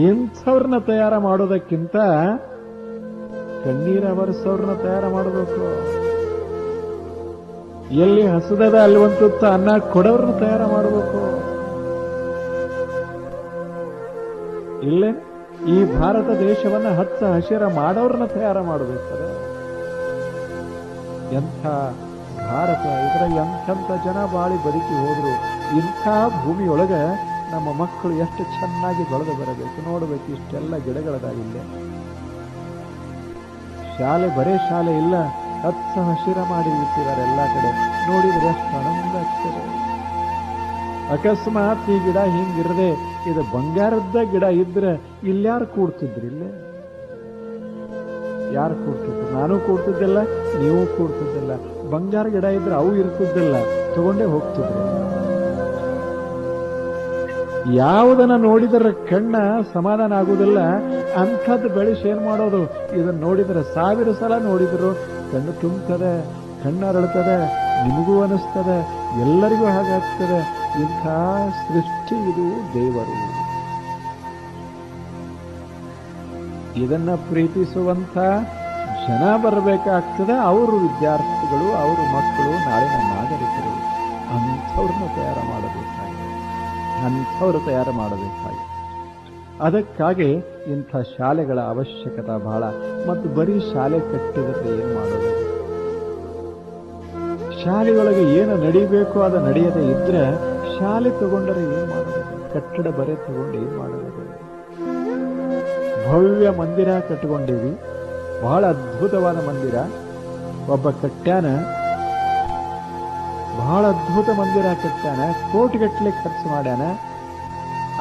ಎಂಥವ್ರನ್ನ ತಯಾರ ಮಾಡೋದಕ್ಕಿಂತ ಕಣ್ಣೀರ ಬರ್ಸೋರ್ನ ತಯಾರ ಮಾಡಬೇಕು. ಎಲ್ಲಿ ಹಸದದ ಅಲ್ಲಿ ಒಂದು ತುತ್ತ ಅನ್ನ ಕೊಡೋರ್ನ ತಯಾರ ಮಾಡಬೇಕು. ಇಲ್ಲೇ ಈ ಭಾರತ ದೇಶವನ್ನ ಹಚ್ಚ ಹಸಿರ ಮಾಡೋರ್ನ ತಯಾರ ಮಾಡಬೇಕಾದ್ರೆ ಎಂಥ ಭಾರತ, ಇದರ ಎಂಥೆಂಥ ಜನ ಬಾಳಿ ಬದುಕಿ ಹೋದ್ರು. ಇಂಥ ಭೂಮಿಯೊಳಗೆ ನಮ್ಮ ಮಕ್ಕಳು ಎಷ್ಟು ಚೆನ್ನಾಗಿ ಬೆಳೆದು ಬರಬೇಕು ನೋಡಬೇಕು. ಇಷ್ಟೆಲ್ಲ ಗಿಡಗಳದಾಗಿಲ್ಲ, ಶಾಲೆ ಬರೇ ಶಾಲೆ ಇಲ್ಲ, ಹಚ್ಚ ಹಸಿರ ಮಾಡಿ ಬಿಟ್ಟಿದ್ದಾರೆ ಎಲ್ಲ ಕಡೆ. ನೋಡಿದ್ರೆ ಎಷ್ಟು ಆನಂದ ಆಗ್ತದೆ. ಅಕಸ್ಮಾತ್ ಈ ಗಿಡ ಹಿಂಗಿರದೆ ಇದು ಬಂಗಾರದ ಗಿಡ ಇದ್ರೆ ಇಲ್ಯಾರು ಕೂಡ್ತಿದ್ರಿ? ಇಲ್ಲೇ ಯಾರು ಕೂಡ್ತಿದ್ರು? ನಾನು ಕೂಡ್ತಿದ್ದಿಲ್ಲ, ನೀವು ಕೂಡ್ತಿದ್ದಿಲ್ಲ. ಬಂಗಾರ ಗಿಡ ಇದ್ರೆ ಅವು ಇರ್ತಿದ್ದಿಲ್ಲ, ತಗೊಂಡೇ ಹೋಗ್ತಿದ್ರು. ಯಾವುದನ್ನ ನೋಡಿದರೆ ಕಣ್ಣ ಸಮಾಧಾನ ಆಗುವುದಿಲ್ಲ, ಅಂಥದ್ದು ಬೆಳೆಸಿ ಏನ್ ಮಾಡೋದು? ಇದನ್ನ ನೋಡಿದರೆ 1000 ಸಲ ನೋಡಿದ್ರು ಕಣ್ಣು ತುಂಬುತ್ತದೆ, ಕಣ್ಣರಳುತ್ತದೆ, ನಿಮಗೂ ಅನಿಸ್ತದೆ, ಎಲ್ಲರಿಗೂ ಹಾಗಾಗ್ತದೆ. ಇಂಥ ಸೃಷ್ಟಿ ಇದು ದೇವರು. ಇದನ್ನ ಪ್ರೀತಿಸುವಂತ ಜನ ಬರಬೇಕಾಗ್ತದೆ. ಅವರು ವಿದ್ಯಾರ್ಥಿಗಳು, ಅವರು ಮಕ್ಕಳು, ನಾಳಿನ ನಾಗರಿಕರು. ಅಂಥವ್ರನ್ನ ತಯಾರು ಮಾಡಬೇಕಾಗಿ ಅದಕ್ಕಾಗಿ ಇಂಥ ಶಾಲೆಗಳ ಅವಶ್ಯಕತೆ ಬಹಳ. ಮತ್ತು ಬರೀ ಶಾಲೆ ಕಟ್ಟಿದರೆ ಏನ್ ಮಾಡೋದು? ಶಾಲೆಯೊಳಗೆ ಏನು ನಡೀಬೇಕು ಅದು ನಡೆಯದೆ ಇದ್ರೆ ಶಾಲೆ ತಗೊಂಡರೆ ಏನ್ ಮಾಡೋದು? ಕಟ್ಟಡ ಬರೆ ತಗೊಂಡು ಏನ್ ಮಾಡೋದು? ಭವ್ಯ ಮಂದಿರ ಕಟ್ಟಿಕೊಂಡಿವಿ, ಬಹಳ ಅದ್ಭುತವಾದ ಮಂದಿರ. ಒಬ್ಬ ಕಟ್ಟ್ಯಾನ, ಬಹಳ ಅದ್ಭುತ ಮಂದಿರ ಕಟ್ಟ್ಯಾನ, ಕೋಟಿಗಟ್ಟಲೆ ಖರ್ಚು ಮಾಡ್ಯಾನ.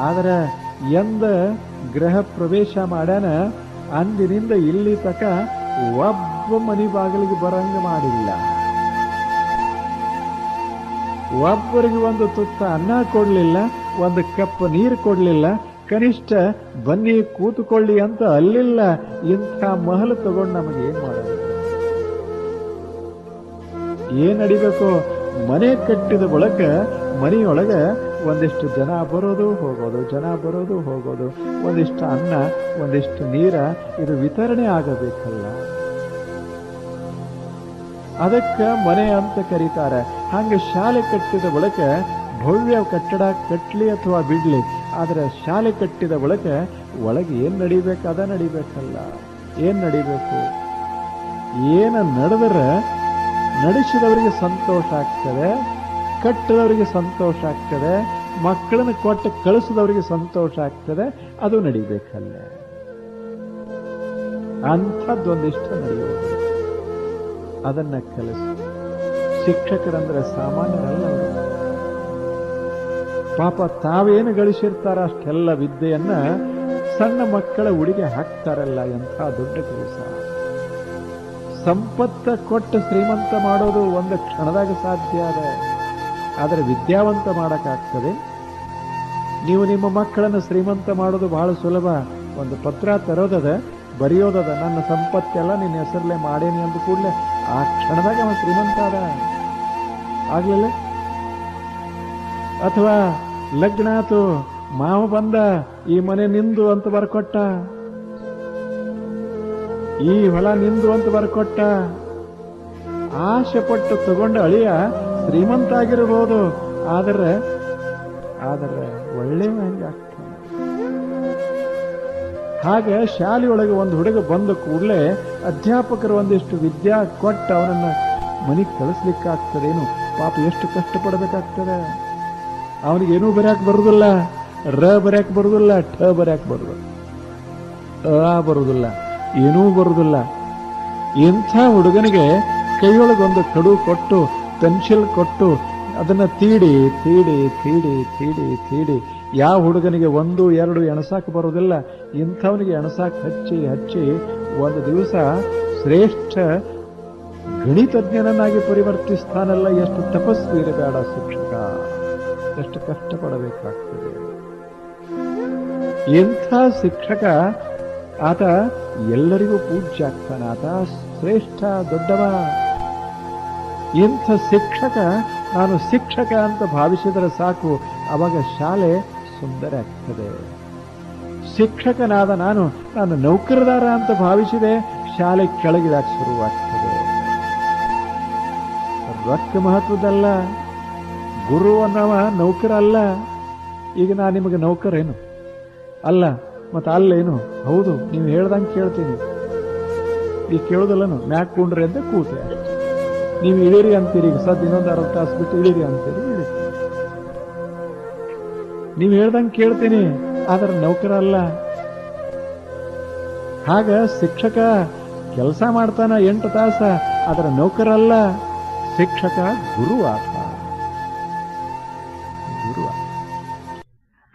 ಆದ್ರೆ ಎಂದ ಗೃಹ ಪ್ರವೇಶ ಮಾಡ್ಯಾನ, ಅಂದಿನಿಂದ ಇಲ್ಲಿ ತಕ ಒಬ್ಬ ಮನಿ ಬಾಗಿಲಿಗೆ ಬರಂಗ ಮಾಡಿಲ್ಲ. ಒಬ್ಬರಿಗೆ ಒಂದು ತುತ್ತ ಅನ್ನ ಕೊಡ್ಲಿಲ್ಲ, ಒಂದು ಕಪ್ ನೀರು ಕೊಡ್ಲಿಲ್ಲ, ಕನಿಷ್ಠ ಬನ್ನಿ ಕೂತುಕೊಳ್ಳಿ ಅಂತ ಅಲ್ಲಿಲ್ಲ. ಇಂಥ ಮಹಲು ತಗೊಂಡು ನಮಗೆ ಏನ್ ಮಾಡೋದು? ಏನ್ ನಡಿಬೇಕು? ಮನೆ ಕಟ್ಟಿದ ಬಳಿಕ ಮನೆಯೊಳಗ ಒಂದಿಷ್ಟು ಜನ ಬರೋದು ಹೋಗೋದು, ಜನ ಬರೋದು ಹೋಗೋದು, ಒಂದಿಷ್ಟು ಅನ್ನ, ಒಂದಿಷ್ಟು ನೀರ, ಇದು ವಿತರಣೆ ಆಗಬೇಕಲ್ಲ. ಅದಕ್ಕ ಮನೆ ಅಂತ ಕರೀತಾರೆ. ಹಂಗೆ ಶಾಲೆ ಕಟ್ಟಿದ ಬಳಿಕ ಭವ್ಯ ಕಟ್ಟಡ ಕಟ್ಲಿ ಅಥವಾ ಬಿಡ್ಲಿ, ಆದ್ರೆ ಶಾಲೆ ಕಟ್ಟಿದ ಬಳಿಕ ಒಳಗೆ ಏನ್ ನಡಿಬೇಕು? ಅದ ನಡಿಬೇಕಲ್ಲ. ಏನ್ ನಡಿಬೇಕು? ಏನ ನಡೆದರೆ ನಡೆಸಿದವರಿಗೆ ಸಂತೋಷ ಆಗ್ತದೆ, ಕಟ್ಟಿದವರಿಗೆ ಸಂತೋಷ ಆಗ್ತದೆ, ಮಕ್ಕಳನ್ನು ಕೊಟ್ಟು ಕಳಿಸಿದವರಿಗೆ ಸಂತೋಷ ಆಗ್ತದೆ, ಅದು ನಡಿಬೇಕಲ್ಲ. ಅಂಥದ್ದೊಂದಿಷ್ಟು ನಡೆಯುವುದು. ಅದನ್ನ ಕಲಿಸಿ. ಶಿಕ್ಷಕರಂದ್ರೆ ಸಾಮಾನ್ಯರಲ್ಲ ಅವರು. ಪಾಪ ತಾವೇನು ಗಳಿಸಿರ್ತಾರ ಅಷ್ಟೆಲ್ಲ ವಿದ್ಯೆಯನ್ನ ಸಣ್ಣ ಮಕ್ಕಳ ಉಡಿಗೆ ಹಾಕ್ತಾರಲ್ಲ, ಎಂಥ ದೊಡ್ಡ ಕೆಲಸ. ಸಂಪತ್ತ ಕೊಟ್ಟು ಶ್ರೀಮಂತ ಮಾಡೋದು ಒಂದು ಕ್ಷಣದಾಗ ಸಾಧ್ಯ ಅದ, ಆದರೆ ವಿದ್ಯಾವಂತ ಮಾಡಕ್ಕಾಗ್ತದೆ. ನೀವು ನಿಮ್ಮ ಮಕ್ಕಳನ್ನು ಶ್ರೀಮಂತ ಮಾಡೋದು ಬಹಳ ಸುಲಭ. ಒಂದು ಪತ್ರ ತರೋದದ, ಬರೆಯೋದದ, ನನ್ನ ಸಂಪತ್ತೆಲ್ಲ ನಿನ್ನ ಹೆಸರಲ್ಲೇ ಮಾಡೇನಿ ಅಂದ ಕೂಡಲೇ ಆ ಕ್ಷಣದಾಗ ಅವನು ಶ್ರೀಮಂತ ಅದ. ಆಗ್ಲಿಲ್ಲ? ಅಥವಾ ಲಗ್ನ ಆತು, ಮಾವ ಬಂದ, ಈ ಮನೆ ನಿಂದು ಅಂತ ಬರ್ಕೊಟ್ಟ, ಈ ಹೊಲ ನಿಂದು ಅಂತ ಬರ್ಕೊಟ್ಟ, ಆಸೆ ಪಟ್ಟು ತಗೊಂಡ ಅಳಿಯ ಶ್ರೀಮಂತ ಆಗಿರಬಹುದು, ಆದರೆ ಒಳ್ಳೆ ಹಂಗಾಗ್ತಾನೆ. ಹಾಗೆ ಶಾಲೆಯೊಳಗೆ ಒಂದು ಹುಡುಗ ಬಂದ ಕೂಡಲೇ ಅಧ್ಯಾಪಕರು ಒಂದಿಷ್ಟು ವಿದ್ಯಾ ಕೊಟ್ಟು ಅವನನ್ನ ಮನೆಗೆ ಕಳಿಸ್ಲಿಕ್ಕಾಗ್ತದೇನು? ಪಾಪ ಎಷ್ಟು ಕಷ್ಟಪಡಬೇಕಾಗ್ತದೆ. ಅವನಿಗೇನೂ ಬರ್ಯಾಕ್ ಬರುದಿಲ್ಲ, ರ ಬರ್ಯಾಕ್ ಬರುದಿಲ್ಲ, ಠ ಬರ್ಯಾಕ್ ಬರುದಿಲ್ಲ, ಅ ಬರುದಿಲ್ಲ, ಏನೂ ಬರುದಿಲ್ಲ. ಇಂಥ ಹುಡುಗನಿಗೆ ಕೈಯೊಳಗೊಂದು ಕಡು ಕೊಟ್ಟು, ಪೆನ್ಸಿಲ್ ಕೊಟ್ಟು, ಅದನ್ನ ತೀಡಿ ತೀಡಿ ತೀಡಿ ತೀಡಿ ತೀಡಿ, ಯಾವ ಹುಡುಗನಿಗೆ 1, 2 ಎಣಸಾಕ್ ಬರುವುದಿಲ್ಲ, ಇಂಥವನಿಗೆ ಎಣಸಾಕ್ ಹಚ್ಚಿ ಹಚ್ಚಿ ಒಂದು ದಿವಸ ಶ್ರೇಷ್ಠ ಗಣಿತಜ್ಞನನ್ನಾಗಿ ಪರಿವರ್ತಿಸ್ತಾನಲ್ಲ. ಎಷ್ಟು ತಪಸ್ವಿ ಇರಬೇಡ ಶಿಕ್ಷಕ, ಎಷ್ಟು ಕಷ್ಟಪಡಬೇಕಾಗ್ತದೆ. ಇಂಥ ಶಿಕ್ಷಕ ಆತ ಎಲ್ಲರಿಗೂ ಪೂಜ್ಯ ಆಗ್ತಾನೆ, ಆತ ಶ್ರೇಷ್ಠ ದೊಡ್ಡವ. ಇಂಥ ಶಿಕ್ಷಕ, ನಾನು ಶಿಕ್ಷಕ ಅಂತ ಭಾವಿಸಿದರೆ ಸಾಕು, ಅವಾಗ ಶಾಲೆ ಸುಂದರ ಆಗ್ತದೆ. ಶಿಕ್ಷಕನಾದ ನಾನು ನೌಕರದಾರ ಅಂತ ಭಾವಿಸಿದೆ, ಶಾಲೆ ಕೆಳಗಿಡಾಕ ಶುರುವಾಗ್ತದೆ. ರೊಕ್ಕ ಮಹತ್ವದಲ್ಲ, ಗುರು ಅನ್ನವ ನೌಕರ ಅಲ್ಲ. ಈಗ ನಾನು ನಿಮಗೆ ನೌಕರೇನು ಅಲ್ಲ, ಮತ್ತೆ ಅಲ್ಲೇನು? ಹೌದು, ನೀವು ಹೇಳ್ದಂಗೆ ಕೇಳ್ತೀನಿ. ಈಗ ಕೇಳೋದಲ್ಲನು, ಮ್ಯಾಕ್ ಕುಂಡ್ರಿ ಅಂತ ಕೂತೆ, ನೀವು ಇಳಿರಿ ಅಂತೀರಿ. ಈಗ ಸದ್ ಇನ್ನೊಂದು 60 ತಾಸು ಬಿಟ್ಟು ಇಳಿರಿ ಅಂತೀರಿ, ಇಳಿರಿ. ನೀವು ಹೇಳ್ದಂಗೆ ಕೇಳ್ತೀನಿ, ಆದ್ರೆ ನೌಕರ ಅಲ್ಲ. ಹಾಗ ಶಿಕ್ಷಕ ಕೆಲಸ ಮಾಡ್ತಾನ 8 ತಾಸ, ಆದ್ರೆ ನೌಕರ ಅಲ್ಲ. ಶಿಕ್ಷಕ ಗುರು ಆತ, ಗುರು.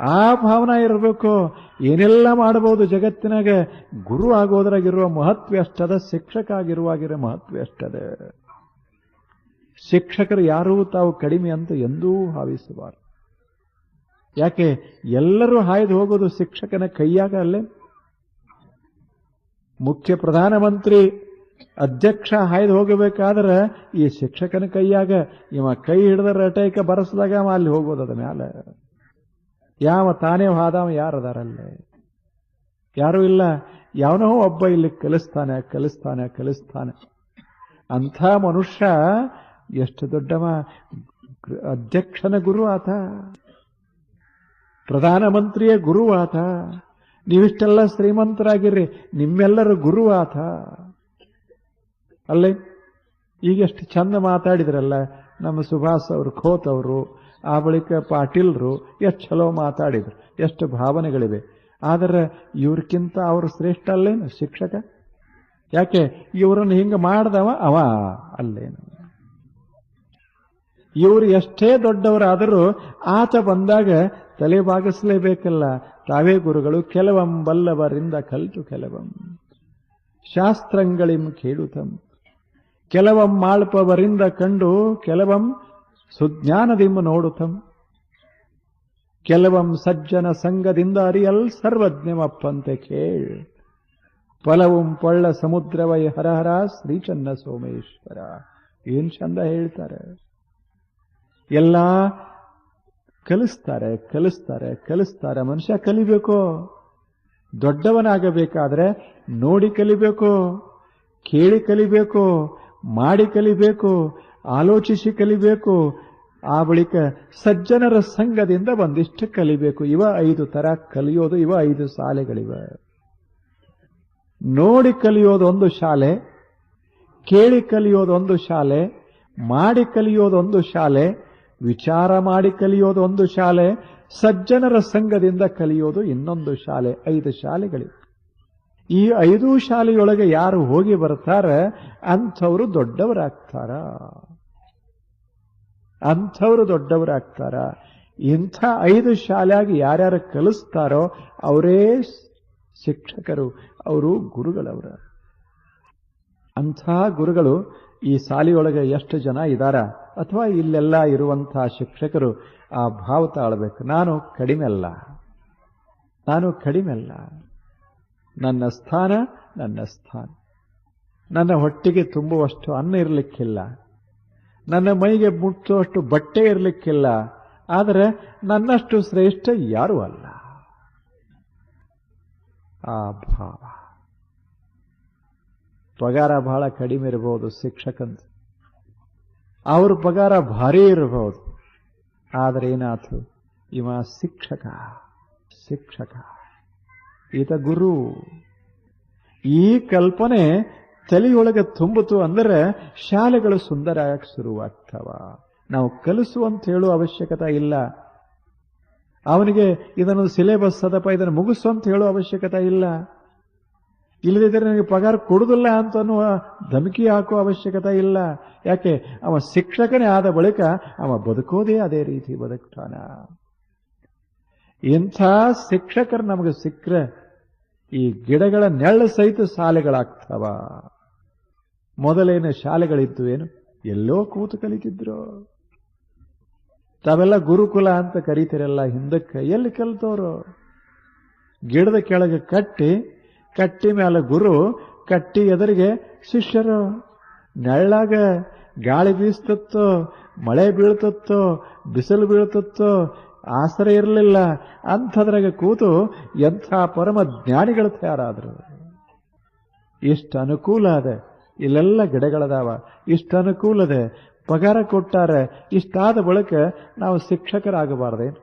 ಆ ಭಾವನಾ ಇರಬೇಕು. ಏನೆಲ್ಲ ಮಾಡಬಹುದು ಜಗತ್ತಿನಾಗ, ಗುರು ಆಗೋದ್ರಾಗಿರುವ ಮಹತ್ವ ಎಷ್ಟದ, ಶಿಕ್ಷಕ ಆಗಿರುವಾಗಿರೋ ಮಹತ್ವ ಎಷ್ಟದ. ಶಿಕ್ಷಕರು ಯಾರೂ ತಾವು ಕಡಿಮೆ ಅಂತ ಎಂದೂ ಭಾವಿಸಬಾರದು. ಯಾಕೆ ಎಲ್ಲರೂ ಹಾಯ್ದು ಹೋಗೋದು ಶಿಕ್ಷಕನ ಕೈಯಾಗ ಅಲ್ಲೇ. ಮುಖ್ಯ ಪ್ರಧಾನಮಂತ್ರಿ ಅಧ್ಯಕ್ಷ ಹಾಯ್ದು ಹೋಗಬೇಕಾದ್ರೆ ಈ ಶಿಕ್ಷಕನ ಕೈಯಾಗ. ಇವ ಕೈ ಹಿಡಿದ ರಟೈಕ ಬರಸ್ದಾಗ ಅವ ಅಲ್ಲಿ ಹೋಗೋದದ ಮ್ಯಾಲ. ಯಾವ ತಾನೇ ಹಾದವ ಯಾರದಾರಲ್ಲೇ? ಯಾರೂ ಇಲ್ಲ. ಯಾವನೋ ಒಬ್ಬ ಇಲ್ಲಿ ಕಲಿಸ್ತಾನೆ ಕಲಿಸ್ತಾನೆ ಕಲಿಸ್ತಾನೆ. ಅಂಥ ಮನುಷ್ಯ ಎಷ್ಟು ದೊಡ್ಡವ. ಅಧ್ಯಕ್ಷನ ಗುರು ಆತ, ಪ್ರಧಾನಮಂತ್ರಿಯ ಗುರು ಆತ. ನೀವಿಷ್ಟೆಲ್ಲ ಶ್ರೀಮಂತರಾಗಿರ್ರಿ, ನಿಮ್ಮೆಲ್ಲರ ಗುರು ಆತ ಅಲ್ಲೇ. ಈಗೆಷ್ಟು ಚಂದ ಮಾತಾಡಿದ್ರಲ್ಲ ನಮ್ಮ ಸುಭಾಷ್ ಅವರು, ಖೋತ್ ಅವರು, ಆ ಬಳಿಕ ಪಾಟೀಲ್ರು, ಎಷ್ಟು ಚಲೋ ಮಾತಾಡಿದ್ರು, ಎಷ್ಟು ಭಾವನೆಗಳಿವೆ. ಆದರೆ ಇವ್ರಕ್ಕಿಂತ ಅವರು ಶ್ರೇಷ್ಠ ಅಲ್ಲೇನು ಶಿಕ್ಷಕ? ಯಾಕೆ ಇವರನ್ನು ಹಿಂಗೆ ಮಾಡ್ದವ ಅವ ಅಲ್ಲೇನು? ಇವರು ಎಷ್ಟೇ ದೊಡ್ಡವರಾದರೂ ಆತ ಬಂದಾಗ ತಲೆ ಬಾಗಿಸಲೇಬೇಕಲ್ಲ. ತಾವೇ ಗುರುಗಳು. ಕೆಲವಂ ಬಲ್ಲವರಿಂದ ಕಲ್ತು ಕೆಲವಂ ಶಾಸ್ತ್ರಂಗಳಿಂ ಕೇಳುತ್ತಂ, ಕೆಲವಂ ಮಾಳ್ಪವರಿಂದ ಕಂಡು ಕೆಲವಂ ಸುಜ್ಞಾನದಿಂ ನೋಡುತ್ತಂ, ಕೆಲವಂ ಸಜ್ಜನ ಸಂಘದಿಂದ ಅರಿಯಲ್ ಸರ್ವಜ್ಞಮಪ್ಪಂತೆ ಕೇಳ್, ಫಲವುಂ ಪೊಳ್ಳ ಸಮುದ್ರವೈ ಹರಹರ ಶ್ರೀಚನ್ನ ಸೋಮೇಶ್ವರ. ಏನ್ ಚಂದ ಹೇಳ್ತಾರೆ. ಎಲ್ಲ ಕಲಿಸ್ತಾರೆ ಕಲಿಸ್ತಾರೆ ಕಲಿಸ್ತಾರೆ. ಮನುಷ್ಯ ಕಲಿಬೇಕು. ದೊಡ್ಡವನಾಗಬೇಕಾದ್ರೆ ನೋಡಿ ಕಲಿಬೇಕು, ಕೇಳಿ ಕಲಿಬೇಕು, ಮಾಡಿ ಕಲಿಬೇಕು, ಆಲೋಚಿಸಿ ಕಲಿಬೇಕು. ಆ ಬಳಿಕ ಸಜ್ಜನರ ಸಂಘದಿಂದ ಒಂದಿಷ್ಟು ಕಲಿಬೇಕು. ಇವ 5 ತರ ಕಲಿಯೋದು. ಇವ 5 ಶಾಲೆಗಳಿವೆ. ನೋಡಿ ಕಲಿಯೋದೊಂದು ಶಾಲೆ, ಕೇಳಿ ಕಲಿಯೋದೊಂದು ಶಾಲೆ, ಮಾಡಿ ಕಲಿಯೋದೊಂದು ಶಾಲೆ, ವಿಚಾರ ಮಾಡಿ ಕಲಿಯೋದೊಂದು ಶಾಲೆ, ಸಜ್ಜನರ ಸಂಘದಿಂದ ಕಲಿಯೋದು ಇನ್ನೊಂದು ಶಾಲೆ. 5 ಶಾಲೆಗಳಿವೆ. ಈ 5 ಶಾಲೆಯೊಳಗೆ ಯಾರು ಹೋಗಿ ಬರ್ತಾರೆ ಅಂಥವರು ದೊಡ್ಡವರಾಗ್ತಾರ. ಅಂಥವರು ದೊಡ್ಡವರಾಗ್ತಾರ. ಇಂಥ 5 ಶಾಲೆಯಾಗಿ ಯಾರ್ಯಾರು ಕಲಿಸ್ತಾರೋ ಅವರೇ ಶಿಕ್ಷಕರು, ಅವರು ಗುರುಗಳವರ. ಅಂಥ ಗುರುಗಳು ಈ ಶಾಲೆಯೊಳಗೆ ಎಷ್ಟು ಜನ ಇದ್ದಾರ, ಅಥವಾ ಇಲ್ಲೆಲ್ಲ ಇರುವಂತಹ ಶಿಕ್ಷಕರು ಆ ಭಾವ ತಾಳಬೇಕು. ನಾನು ಕಡಿಮೆ ಅಲ್ಲ, ನಾನು ಕಡಿಮೆ ಅಲ್ಲ. ನನ್ನ ಸ್ಥಾನ ನನ್ನ ಸ್ಥಾನ. ನನ್ನ ಹೊಟ್ಟೆಗೆ ತುಂಬುವಷ್ಟು ಅನ್ನ ಇರಲಿಕ್ಕಿಲ್ಲ, ನನ್ನ ಮೈಗೆ ಮುಟ್ಟುವಷ್ಟು ಬಟ್ಟೆ ಇರಲಿಕ್ಕಿಲ್ಲ. ಆದರೆ ನನ್ನಷ್ಟು ಶ್ರೇಷ್ಠ ಯಾರೂ ಅಲ್ಲ. ಆ ಭಾವ. ಪಗಾರ ಬಹಳ ಕಡಿಮೆ ಇರಬಹುದು ಶಿಕ್ಷಕಂತ, ಅವ್ರ ಪಗಾರ ಭಾರಿ ಇರಬಹುದು. ಆದರೆ ಏನಾಯ್ತು, ಇವ ಶಿಕ್ಷಕ, ಶಿಕ್ಷಕ, ಈತ ಗುರು. ಈ ಕಲ್ಪನೆ ತಲೆಯೊಳಗೆ ತುಂಬಿತು ಅಂದರೆ ಶಾಲೆಗಳು ಸುಂದರವಾಗಿ ಶುರುವಾಗ್ತವ. ನಾವು ಕಲಿಸುವಂತ ಹೇಳುವ ಅವಶ್ಯಕತೆ ಇಲ್ಲ. ಅವನಿಗೆ ಇದನ್ನು ಸಿಲೆಬಸ್ ಅದಪ್ಪ, ಇದನ್ನು ಮುಗಿಸುವಂತ ಹೇಳುವ ಅವಶ್ಯಕತೆ ಇಲ್ಲ. ಇಲ್ಲದಿದ್ದರೆ ನನಗೆ ಪಗಾರ ಕೊಡುದಿಲ್ಲ ಅಂತ ಅನ್ನುವ ಧಮಕಿ ಹಾಕುವ ಅವಶ್ಯಕತೆ ಇಲ್ಲ. ಯಾಕೆ, ಅವ ಶಿಕ್ಷಕನೇ ಆದ ಬಳಿಕ ಅವ ಬದುಕೋದೇ ಅದೇ ರೀತಿ ಬದುಕ್ತಾನ. ಇಂಥ ಶಿಕ್ಷಕರು ನಮಗೆ ಸಿಕ್ಕರೆ ಈ ಗಿಡಗಳ ನೆರಳು ಸಹಿತ ಶಾಲೆಗಳಾಗ್ತವ. ಮೊದಲೇನು ಶಾಲೆಗಳಿದ್ದು ಏನು, ಎಲ್ಲೋ ಕೂತು ಕಲಿತಿದ್ರು. ತಾವೆಲ್ಲ ಗುರುಕುಲ ಅಂತ ಕರೀತಿರಲ್ಲ, ಹಿಂದಕ್ಕೆ ಎಲ್ಲಿ ಕಲಿತವರು? ಗಿಡದ ಕೆಳಗೆ ಕಟ್ಟಿ ಮೇಲೆ ಗುರು, ಕಟ್ಟಿ ಎದುರಿಗೆ ಶಿಷ್ಯರು. ನೆರಳಾಗ ಗಾಳಿ ಬೀಸ್ತತ್ತೋ, ಮಳೆ ಬೀಳ್ತತ್ತೋ, ಬಿಸಿಲು ಬೀಳ್ತತ್ತೋ, ಆಸರೆ ಇರಲಿಲ್ಲ. ಅಂಥದ್ರಾಗ ಕೂತು ಎಂಥ ಪರಮ ಜ್ಞಾನಿಗಳು ತಯಾರಾದರು. ಇಷ್ಟು ಅನುಕೂಲ ಅದೆ, ಇಲ್ಲೆಲ್ಲ ಗಿಡಗಳದಾವ, ಇಷ್ಟು ಅನುಕೂಲ ಅದೆ, ಪಗಾರ ಕೊಟ್ಟಾರೆ. ಇಷ್ಟಾದ ಬಳಿಕ ನಾವು ಶಿಕ್ಷಕರಾಗಬಾರ್ದೇನು?